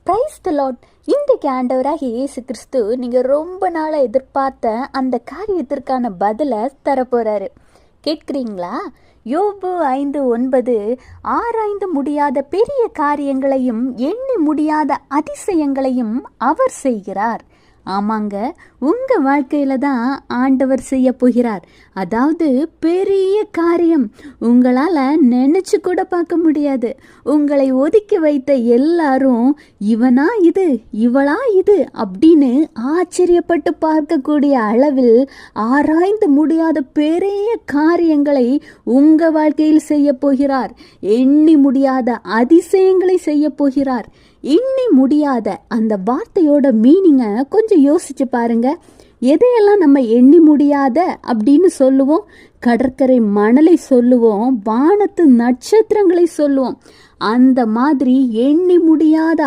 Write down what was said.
Praise the Lord. இன்றைக்கு ஆண்டவராகிய இயேசு கிறிஸ்து நீங்கள் ரொம்ப நாளாக எதிர்பார்த்த அந்த காரியத்திற்கான பதிலை தரப்போகிறாரு. கேட்குறீங்களா? யோபு 5:9, ஆராய்ந்து முடியாத பெரிய காரியங்களையும் எண்ணி முடியாத அதிசயங்களையும் அவர் செய்கிறார். ஆமாங்க, உங்கள் வாழ்க்கையில தான் ஆண்டவர் செய்ய போகிறார். அதாவது பெரிய காரியம், உங்களால் நினச்சி கூட பார்க்க முடியாது. உங்களை ஒதுக்கி வைத்த எல்லாரும் இவனா இது, இவளா இது அப்படின்னு ஆச்சரியப்பட்டு பார்க்கக்கூடிய அளவில் ஆராய்ந்து முடியாத பெரிய காரியங்களை உங்கள் வாழ்க்கையில் செய்ய போகிறார். எண்ணி முடியாத அதிசயங்களை செய்ய போகிறார். எண்ணி முடியாத அந்த வார்த்தையோட மீனிங்கை கொஞ்சம் யோசிச்சு பாருங்க. எதையெல்லாம் நம்ம எண்ணி முடியாத அப்படின்னு சொல்லுவோம்? கடற்கரை மணலை சொல்லுவோம், வானத்து நட்சத்திரங்களை சொல்லுவோம். அந்த மாதிரி எண்ணி முடியாத